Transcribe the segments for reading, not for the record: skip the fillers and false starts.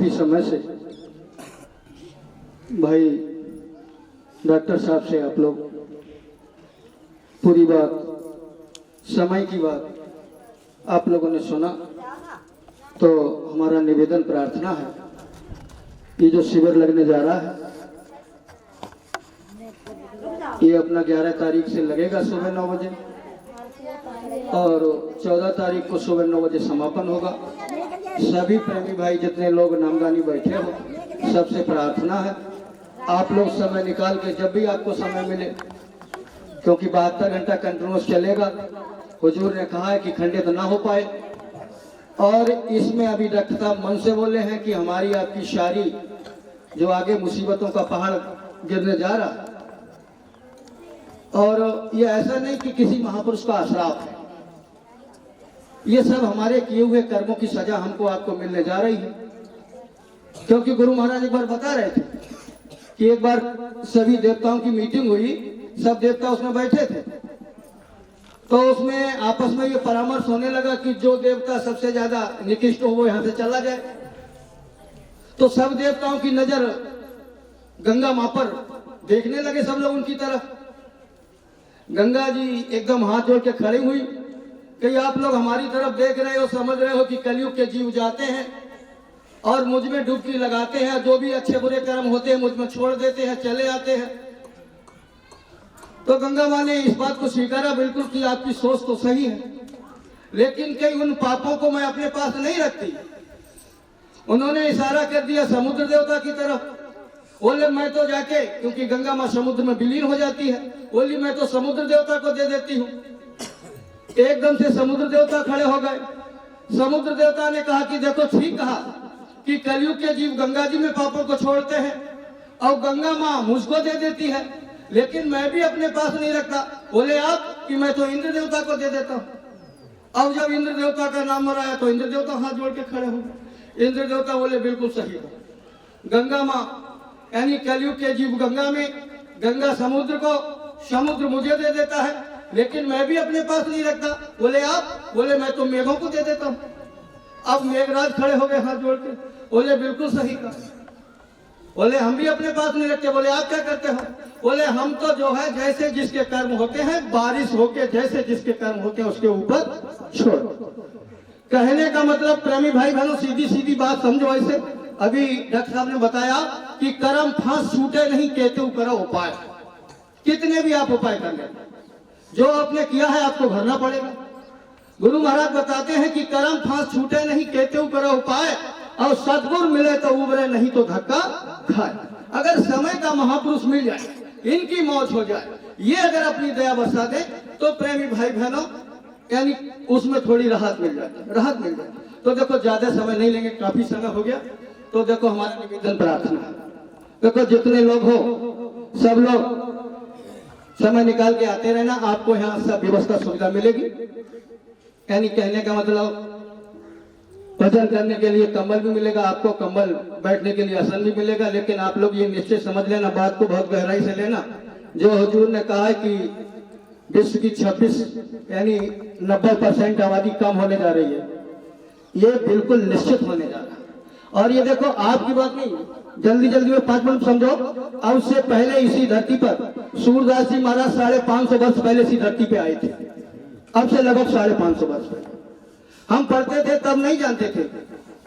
काफ़ी समय से भाई डॉक्टर साहब से आप लोग पूरी बात, समय की बात आप लोगों ने सुना, तो हमारा निवेदन प्रार्थना है, ये जो शिविर लगने जा रहा है ये अपना 11 तारीख से लगेगा सुबह 9 बजे और 14 तारीख को सुबह 9 बजे समापन होगा। सभी प्रेमी भाई जितने लोग नामदानी बैठे हो, सबसे प्रार्थना है आप लोग समय निकाल के जब भी आपको समय मिले, क्योंकि 72 घंटा कंटिन्यूस चलेगा। हुजूर ने कहा है कि खंडित ना हो पाए। और इसमें अभी डॉक्टर साहब मन से बोले हैं कि हमारी आपकी शायरी जो आगे मुसीबतों का पहाड़ गिरने जा रहा, और ये ऐसा नहीं कि किसी महापुरुष का आश्राफ है, ये सब हमारे किए हुए कर्मों की सजा हमको आपको मिलने जा रही है। क्योंकि गुरु महाराज एक बार बता रहे थे कि एक बार सभी देवताओं की मीटिंग हुई, सब देवता उसमें बैठे थे, तो उसमें आपस में ये परामर्श होने लगा कि जो देवता सबसे ज्यादा निकृष्ट हो वो यहाँ से चला जाए। तो सब देवताओं की नजर गंगा मां पर देखने लगे, सब लोग उनकी तरफ। गंगा जी एकदम हाथ जोड़ के खड़ी हुई कि आप लोग हमारी तरफ देख रहे हो, समझ रहे हो कि कलयुग के जीव जाते हैं और मुझ में डुबकी लगाते हैं, जो भी अच्छे बुरे कर्म होते हैं मुझ में छोड़ देते हैं, चले आते हैं। तो गंगा मां ने इस बात को स्वीकारा बिल्कुल कि आपकी सोच तो सही है, लेकिन कई उन पापों को मैं अपने पास नहीं रखती। उन्होंने इशारा कर दिया समुद्र देवता की तरफ। बोले मैं तो जाके, क्योंकि गंगा मां समुद्र में विलीन हो जाती है, बोली मैं तो समुद्र देवता को दे देती हूँ। एकदम से समुद्र देवता खड़े हो गए। समुद्र देवता ने कहा कि देखो ठीक कहा कि कलयुग के जीव गंगा जी में पापों को छोड़ते हैं और गंगा मां मुझको दे देती है, लेकिन मैं भी अपने पास नहीं रखता। बोले आप कि मैं तो इंद्र देवता को दे देता हूँ। अब जब इंद्र देवता का नाम आया तो इंद्र देवता हाथ जोड़ के खड़े हो गए। इंद्र देवता बोले बिल्कुल सही है, गंगा मां यानी कलयुग के जीव गंगा में, गंगा समुद्र को, समुद्र मुझे दे देता है, लेकिन मैं भी अपने पास नहीं रखता। बोले आप? बोले मैं तो मेघों को दे देता हूँ। अब मेघराज खड़े हो गए हाथ जोड़ के, बोले बिल्कुल सही कहा। बोले हम भी अपने पास नहीं रखते। बोले आप क्या करते हो? बोले हम तो जो है जैसे जिसके कर्म होते हैं, बारिश होके जैसे जिसके कर्म होते हैं उसके ऊपर छोड़। कहने का मतलब प्रेमी भाई बहनों, सीधी सीधी बात समझो। ऐसे अभी डॉक्टर साहब ने बताया कि कर्म फांस छूटे नहीं, कहते करो उपाय। कितने भी आप उपाय कर लें, जो आपने किया है आपको भरना पड़ेगा। गुरु महाराज बताते हैं कि कर्म फांस छूटे नहीं, कहते करो उपाय, और सदगुरु मिले तो उबरे नहीं तो धक्का खाए। अगर समय का महापुरुष मिल जाए, इनकी मौज हो जाए, ये अगर अपनी दया बरसा दे तो प्रेमी भाई बहनों यानी उसमें थोड़ी राहत मिल जाती, राहत मिल जाए। तो देखो ज्यादा समय नहीं लेंगे, काफी समय हो गया। तो देखो हमारा निवेदन प्रार्थना, देखो जितने लोग हो सब लोग समय निकाल के आते रहना, आपको यहाँ सब व्यवस्था सुविधा मिलेगी। यानी कहने का मतलब भजन करने के लिए कंबल भी मिलेगा आपको, कंबल बैठने के लिए आसन भी मिलेगा। लेकिन आप लोग ये निश्चय समझ लेना, बात को बहुत गहराई से लेना। जो हुजूर ने कहा है कि विश्व की 26 यानी 90% आबादी कम होने जा रही है, ये बिल्कुल निश्चित होने जा रहा है। और ये देखो आपकी बात नहीं, जल्दी जल्दी में 5 मिनट समझो। अब उससे पहले इसी धरती पर सूरदास जी महाराज 550 वर्ष पहले इसी धरती पे आए थे। अब से लगभग 550 वर्ष पहले हम पढ़ते थे, तब नहीं जानते थे।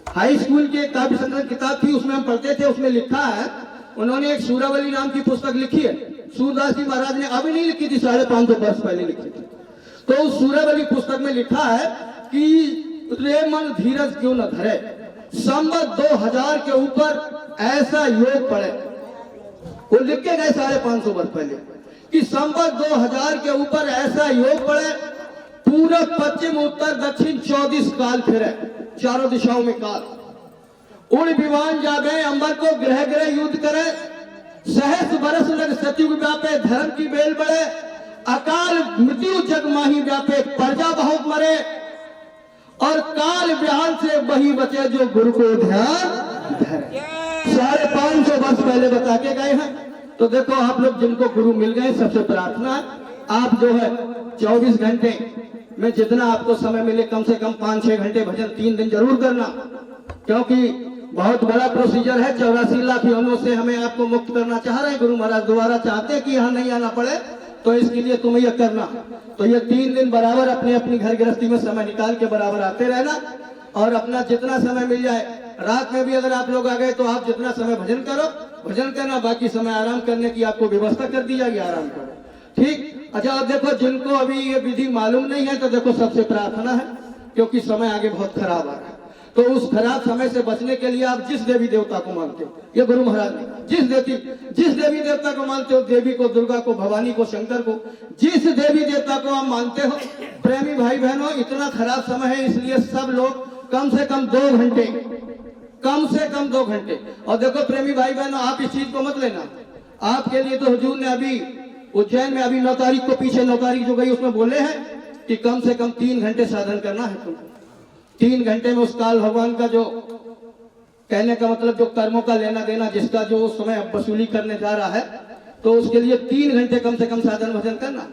हाई स्कूल के काव्य संग्रह किताब थी, उसमें हम पढ़ते थे। उसमें लिखा है, उन्होंने एक सूरावली नाम की पुस्तक लिखी है, सूरदास जी महाराज ने अभी नहीं लिखी थी, 550 वर्ष पहले लिखी थी। तो उस सूरावली पुस्तक में लिखा है कि रे मन धीरज क्यों न धरे, संवत 2000 के ऊपर ऐसा योग पड़े। वो लिख के गए 550 वर्ष पहले कि संवत 2000 के ऊपर ऐसा योग पड़े, पूरब पश्चिम उत्तर दक्षिण 24 काल फिरे, चारों दिशाओं में काल। उड़ विमान जागे अंबर को, ग्रह ग्रह युद्ध करे, सहस्र बरस लग सतयुग व्यापे, धर्म की बेल बढ़े, अकाल मृत्यु जग माही व्यापे, प्रजा बहुत मरे, और काल व्यान से वही बचे जो गुरु को ध्यान धरे। 550 वर्ष पहले बता के गए हैं। तो देखो आप लोग जिनको गुरु मिल गए, सबसे प्रार्थना है आप जो है 24 घंटे में जितना आपको समय मिले, कम से कम 5-6 घंटे भजन 3 दिन जरूर करना। क्योंकि बहुत बड़ा प्रोसीजर है। 84 लाख योनियों से हमें आपको मुक्त करना चाह रहे हैं गुरु महाराज। दोबारा चाहते हैं कि यहाँ नहीं आना पड़े, तो इसके लिए तुम्हें यह करना। तो ये 3 दिन बराबर अपने अपनी घर गृहस्थी में समय निकाल के बराबर आते रहना, और अपना जितना समय मिल जाए, रात में भी अगर आप लोग आ गए तो आप जितना समय भजन करो, भजन करना, बाकी समय आराम करने की आपको व्यवस्था कर दी जाएगी, आराम करो। ठीक। अच्छा, अब देखो जिनको अभी ये विधि मालूम नहीं है, तो देखो सबसे प्रार्थना है, क्योंकि समय आगे बहुत खराब आ रहा है, तो उस खराब समय से बचने के लिए आप जिस देवी देवता को मानते हो, ये गुरु महाराज ने जिस देवी देवता को मानते हो, देवी को, दुर्गा को, भवानी को, शंकर को, जिस देवी देवता को आप मानते हो, प्रेमी भाई बहनों, इतना खराब समय है, इसलिए सब लोग कम से कम 2 घंटे, कम से कम 2 घंटे। और देखो प्रेमी भाई बहनों, आप इस चीज को मत लेना, आपके लिए तो हुजूर ने अभी उज्जैन में अभी 9 तारीख को, पीछे 9 तारीख जो गई, उसमें बोले हैं कि कम से कम 3 घंटे साधन करना है तुमको। 3 घंटे में उस काल भगवान का जो कहने का मतलब जो कर्मों का लेना देना, जिसका जो उस समय वसूली करने जा रहा है, तो उसके लिए 3 घंटे कम से कम साधन भजन करना।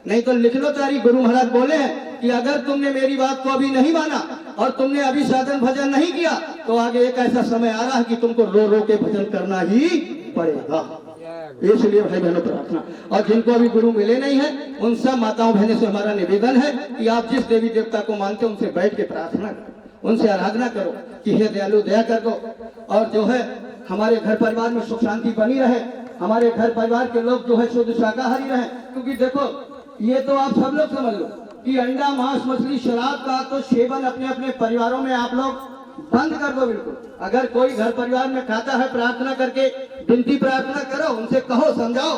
नहीं तो लिख लो तारीख, गुरु महाराज बोले हैं कि अगर तुमने मेरी बात को अभी नहीं माना और तुमने अभी साधन भजन नहीं किया, तो आगे एक ऐसा समय आ रहा है कि तुमको रो रो के भजन करना ही पड़ेगा। इसलिए भाई बहनों प्रार्थना, और जिनको अभी गुरु मिले नहीं है, उन सब माताओं बहनों से हमारा निवेदन है कि आप जिस देवी देवता को मानते हो, उनसे बैठ के प्रार्थना करो, उनसे आराधना करो कि हे दयालु दया कर दो, और जो है हमारे घर परिवार में सुख शांति बनी रहे, हमारे घर परिवार के लोग जो है शुद्ध शाकाहारी रहे। क्योंकि देखो, ये तो आप सब लोग समझ लो कि अंडा, मांस, मछली, शराब का तो सेवन अपने अपने परिवारों में आप लोग बंद कर दो बिल्कुल। अगर कोई घर परिवार में खाता है, प्रार्थना करके विनती प्रार्थना करो, उनसे कहो, समझाओ,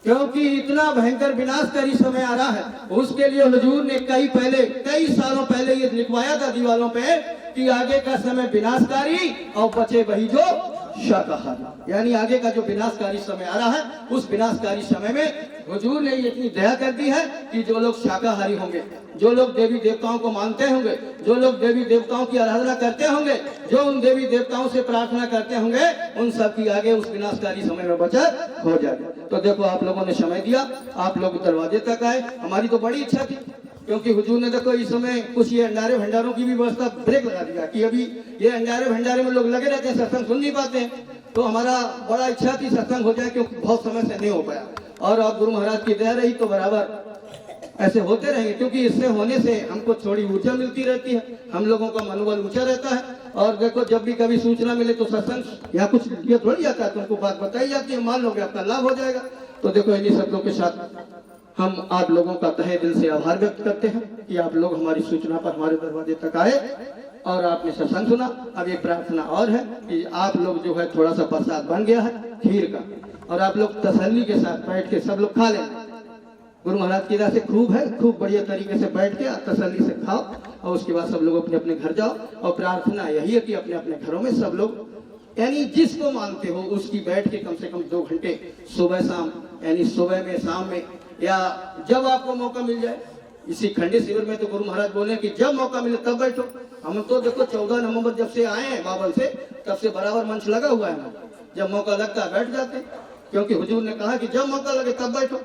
क्योंकि इतना भयंकर विनाशकारी समय आ रहा है। उसके लिए हुजूर ने कई सालों पहले ये लिखवाया था दीवारों पे कि आगे का समय विनाशकारी और बचे वही जो शाकाहारी, यानी आगे का जो विनाशकारी समय आ रहा है, उस विनाशकारी समय में हुजूर ने इतनी दया कर दी है कि जो लोग शाकाहारी होंगे, जो लोग देवी देवताओं को मानते होंगे, जो लोग देवी देवताओं की आराधना करते होंगे, जो उन देवी देवताओं से प्रार्थना करते होंगे, उन सब की आगे उस विनाशकारी समय में बचत हो जाएगी। तो देखो आप लोगों ने समय दिया, आप लोग दरवाजे तक आए, हमारी तो बड़ी इच्छा थी, क्योंकि हुजूर ने देखो इस समय कुछ ये अंडारे भंडारों की भी व्यवस्था ब्रेक लगा दिया कि अभी ये अंडारे भंडारे में लोग लगे रहते हैं, सत्संग सुन नहीं पाते हैं। तो हमारा बड़ा इच्छा थी सत्संग हो जाए, क्योंकि बहुत समय से नहीं हो पाया, और अब गुरु महाराज की दया रही तो बराबर ऐसे होते रहेंगे, क्योंकि इससे होने से हमको थोड़ी ऊर्जा मिलती रहती है, हम लोगों का मनोबल ऊंचा रहता है। और देखो जब भी कभी सूचना मिले तो सत्संग यहाँ कुछ ये थोड़ी जाता है, तुमको बात बताई जाती है, मान लोगे आपका लाभ हो जाएगा। तो देखो इन्हीं शब्दों के साथ हम आप लोगों का तहे दिल से आभार व्यक्त करते हैं कि आप लोग हमारी सूचना पर हमारे दरवाजे तक आए और आपने सत्संग सुना। अब एक प्रार्थना और है कि आप लोग जो है थोड़ा सा प्रसाद बन गया है खीर का, और आप लोग तसल्ली के साथ बैठ के सब लोग खा लें। गुरु महाराज की दया से खूब है, खूब बढ़िया तरीके से बैठ के तसल्ली से खाओ, और उसके बाद सब लोग अपने अपने घर जाओ। और प्रार्थना यही है कि अपने अपने घरों में सब लोग, यानी जिसको मानते हो उसकी बैठ के कम से कम 2 घंटे सुबह शाम, यानी सुबह में, शाम में, या जब आपको मौका मिल जाए। इसी खंडे शिविर में तो गुरु महाराज बोले कि जब मौका मिले तब बैठो। हम तो देखो 14 नवंबर जब से आए हैं बाबल से, तब से बराबर मंच लगा हुआ है, जब मौका लगता है बैठ जाते, क्योंकि हुजूर ने कहा कि जब मौका लगे तब बैठो।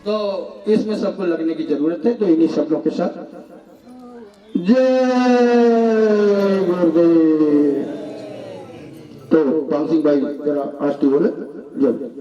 तो इसमें सबको लगने की जरूरत है। तो इन्हीं शब्दों के साथ जय गुरुदेव। तो पाल सिंह भाई जरा आस्ती बोले जय।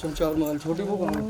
चमचा और माल छोटी वो कहाँ है?